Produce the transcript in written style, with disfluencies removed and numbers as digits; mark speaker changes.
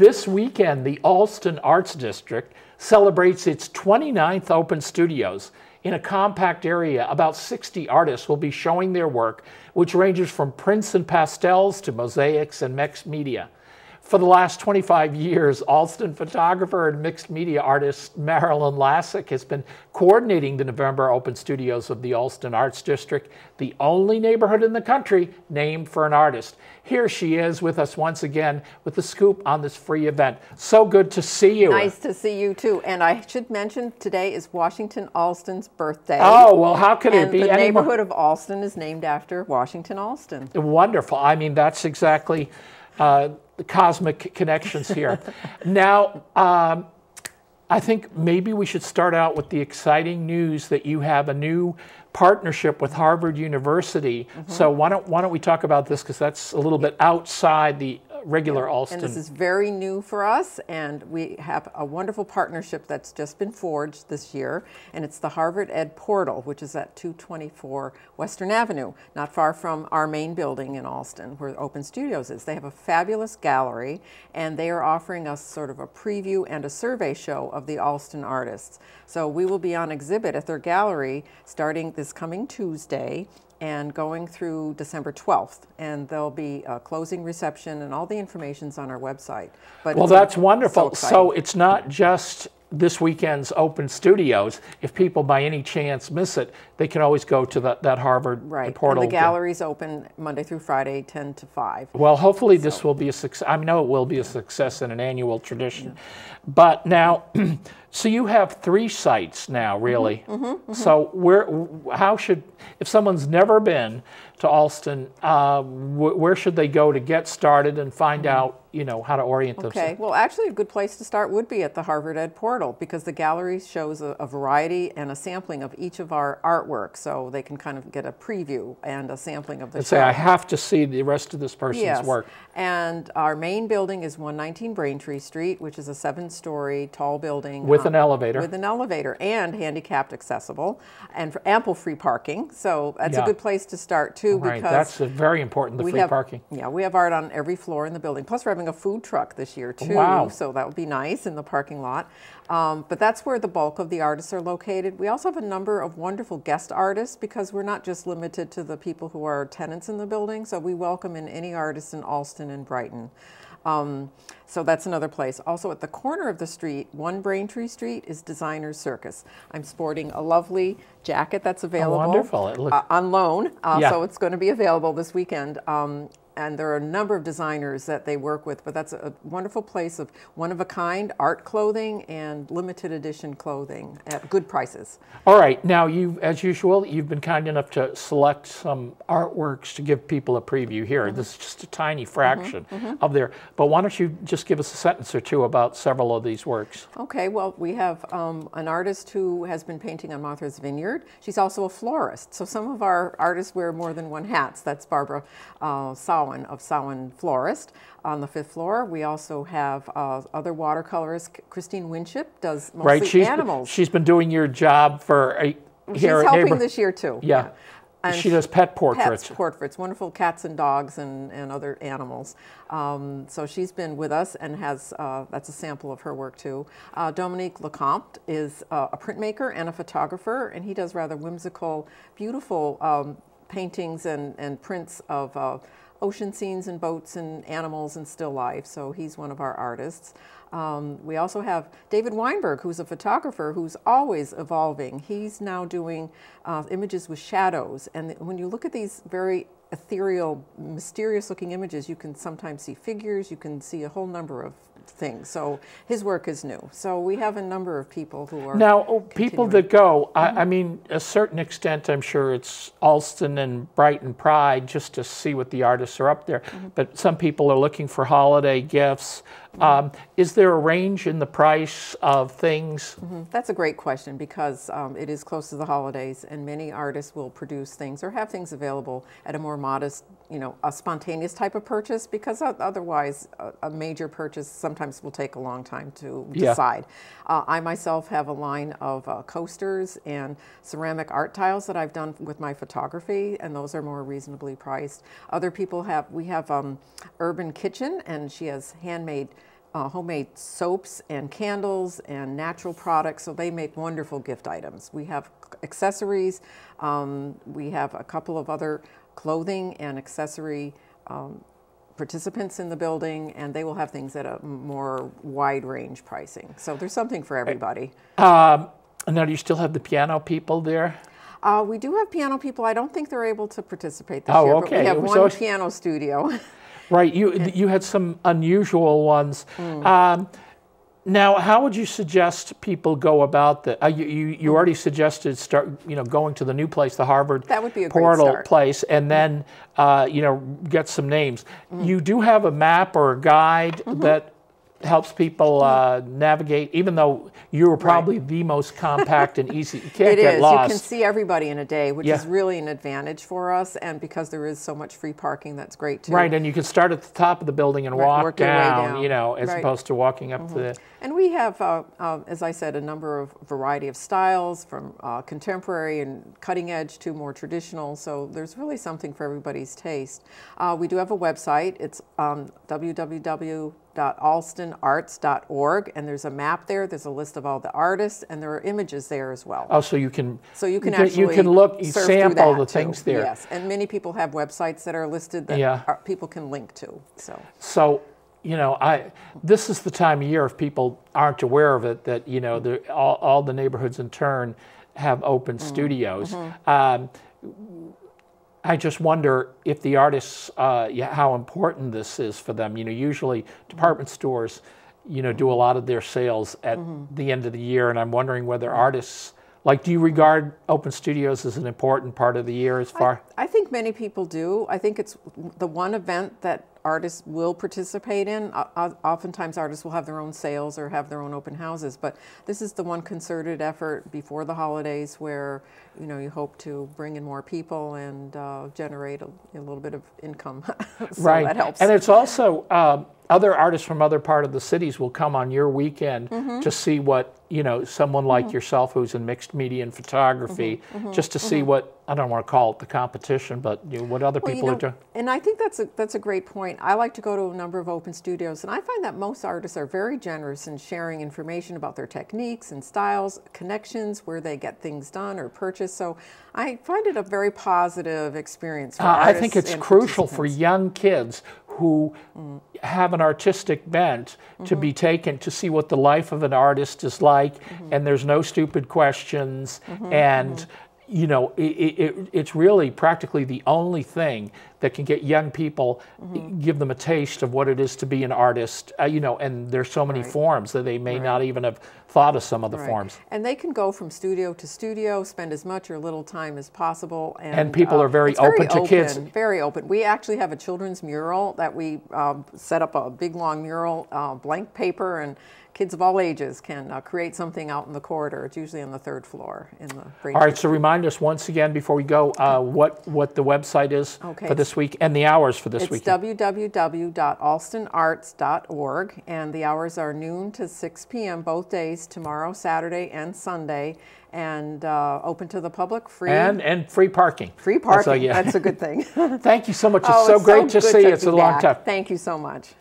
Speaker 1: This weekend, the Allston Arts District celebrates its 29th Open Studios. In a compact area, about 60 artists will be showing their work, which ranges from prints and pastels to mosaics and mixed media. For the last 25 years, Allston photographer and mixed media artist Marilyn Lasek has been coordinating the November Open Studios of the Allston Arts District, the only neighborhood in the country named for an artist. Here she is with us once again with the scoop on this free event. So good to see you.
Speaker 2: Nice to see you too. And I should mention today is Washington Allston's birthday.
Speaker 1: Oh, well, how could it be?
Speaker 2: And the neighborhood of Allston is named after Washington Allston.
Speaker 1: Wonderful. I mean, that's exactly the cosmic connections here. Now, I think maybe we should start out with the exciting news that you have a new partnership with Harvard University. So why don't we talk about this, because that's a little bit outside the regular Allston.
Speaker 2: And this is very new for us, and we have a wonderful partnership that's just been forged this year, and it's the Harvard Ed Portal, which is at 224 Western Avenue, not far from our main building in Allston, where Open Studios is. They have a fabulous gallery, and they are offering us sort of a preview and a survey show of the Allston artists. So we will be on exhibit at their gallery starting this coming Tuesday and going through December 12th. And there'll be a closing reception, and all the information's on our website. But
Speaker 1: well, that's wonderful. So it's not just this weekend's Open Studios. If people by any chance miss it, they can always go to that Harvard portal.
Speaker 2: And the gallery's open Monday through Friday, 10 to 5.
Speaker 1: Well, hopefully this will be a success. I know it will be a success and an annual tradition. But now, so you have 3 sites now, really. So how should, if someone's never been to Allston, where should they go to get started and find out, you know, how to orient themselves?
Speaker 2: Okay, well, actually a good place to start would be at the Harvard Ed Portal, because the gallery shows a variety and a sampling of each of our artwork, so they can kind of get a preview and a sampling of the show.
Speaker 1: Say, I have to see the rest of this person's work.
Speaker 2: And our main building is 119 Braintree Street, which is a 7-story tall building.
Speaker 1: With an elevator.
Speaker 2: With an elevator, and handicapped accessible, and for ample free parking. So that's a good place to start too,
Speaker 1: because that's very important, the free parking.
Speaker 2: Yeah, we have art on every floor in the building. Plus we're having a food truck this year too.
Speaker 1: Wow.
Speaker 2: So that would be nice in the parking lot. But that's where the bulk of the artists are located. We also have a number of wonderful guest artists, because we're not just limited to the people who are tenants in the building. So we welcome in any artists in Allston and Brighton. So that's another place. Also at the corner of the street, 1 Braintree Street, is Designer's Circus. I'm sporting a lovely jacket that's available.
Speaker 1: Wonderful. It looks
Speaker 2: on loan, so it's going to be available this weekend. And there are a number of designers that they work with, but that's a wonderful place of one-of-a-kind art clothing and limited edition clothing at good prices.
Speaker 1: All right. Now, as usual, you've been kind enough to select some artworks to give people a preview here. This is just a tiny fraction of there. But why don't you just give us a sentence or two about several of these works? Okay.
Speaker 2: Well, we have an artist who has been painting on Martha's Vineyard. She's also a florist. So some of our artists wear more than one hat. That's Barbara Samhain of Samhain Florist on the 5th floor. We also have other watercolorists. Christine Winship does mostly animals.
Speaker 1: She's been doing your job for a
Speaker 2: She's helping this year too.
Speaker 1: Yeah. And she does pet portraits.
Speaker 2: Pet portraits, wonderful cats and dogs and other animals. So she's been with us and has, that's a sample of her work too. Dominique Lecomte is a printmaker and a photographer, and he does rather whimsical, beautiful paintings and prints of ocean scenes and boats and animals and still life, so he's one of our artists. We also have David Weinberg, who's a photographer who's always evolving. He's now doing images with shadows, and when you look at these very ethereal, mysterious-looking images, you can sometimes see figures, you can see a whole number of things. So his work is new. So we have a number of people who are
Speaker 1: now people that go. I mean, a certain extent, I'm sure it's Allston and Brighton Pride just to see what the artists are up there. But some people are looking for holiday gifts. Is there a range in the price of things?
Speaker 2: That's a great question, because it is close to the holidays, and many artists will produce things or have things available at a more modest, you know, a spontaneous type of purchase, because otherwise a major purchase sometimes will take a long time to decide. I myself have a line of coasters and ceramic art tiles that I've done with my photography, and those are more reasonably priced. Other people have, we have Urban Kitchen, and she has handmade homemade soaps and candles and natural products, so they make wonderful gift items. We have accessories. We have a couple of other clothing and accessory participants in the building, and they will have things at a more wide range pricing. So there's something for everybody.
Speaker 1: Now, do you still have the piano people there?
Speaker 2: We do have piano people. I don't think they're able to participate this
Speaker 1: Oh,
Speaker 2: year,
Speaker 1: okay.
Speaker 2: but we have one piano studio.
Speaker 1: Right. You had some unusual ones. Now, how would you suggest people go about that? You already suggested going to the new place, the Harvard
Speaker 2: that would be a
Speaker 1: Portal
Speaker 2: great start.
Speaker 1: place, and then get some names. You do have a map or a guide that helps people navigate, even though you were probably the most compact and easy. You can't get lost.
Speaker 2: You can see everybody in a day, which is really an advantage for us, and because there is so much free parking, that's great too.
Speaker 1: Right, and you can start at the top of the building and walk down, as opposed to walking up the...
Speaker 2: And we have, as I said, a number of variety of styles, from contemporary and cutting edge to more traditional, so there's really something for everybody's taste. We do have a website. It's www.allstonarts.org, and there's a map there. There's a list of all the artists, and there are images there as well.
Speaker 1: Oh, so you can
Speaker 2: look,
Speaker 1: sample the things there.
Speaker 2: Yes, and many people have websites that are listed that people can link to.
Speaker 1: So this is the time of year, if people aren't aware of it, that all the neighborhoods in turn have open studios. I just wonder if the artists, how important this is for them. Usually department stores, do a lot of their sales at the end of the year, and I'm wondering whether artists, do you regard open studios as an important part of the year as far?
Speaker 2: I think many people do. I think it's the one event that artists will participate in. Oftentimes artists will have their own sales or have their own open houses, but this is the one concerted effort before the holidays where you hope to bring in more people and generate a little bit of income. So
Speaker 1: right.
Speaker 2: That helps.
Speaker 1: And it's also other artists from other part of the cities will come on your weekend to see what someone like yourself who's in mixed media and photography, just to see what, I don't want to call it the competition, but what other people are doing.
Speaker 2: And I think that's a great point. I like to go to a number of open studios, and I find that most artists are very generous in sharing information about their techniques and styles, connections, where they get things done or purchased. So I find it a very positive experience for artists.
Speaker 1: I think it's crucial for young kids who have an artistic bent to be taken to see what the life of an artist is like, and there's no stupid questions, and it's really practically the only thing that can get young people, give them a taste of what it is to be an artist, and there's so many forms that they may not even have thought of some of the forms.
Speaker 2: And they can go from studio to studio, spend as much or little time as possible. And
Speaker 1: people are very open to kids.
Speaker 2: Very open. We actually have a children's mural that we set up, a big long mural, blank paper, and kids of all ages can create something out in the corridor. It's usually on the 3rd floor in the Braintree.
Speaker 1: All right, so remind us once again before we go what the website is for this week and the hours for this week.
Speaker 2: It's www.allstonarts.org, and the hours are noon to 6 p.m. both days, tomorrow, Saturday, and Sunday, and open to the public, free.
Speaker 1: And free parking.
Speaker 2: Free parking, that's a good thing.
Speaker 1: Thank you so much. It's so great to see you. It's a long time.
Speaker 2: Thank you so much.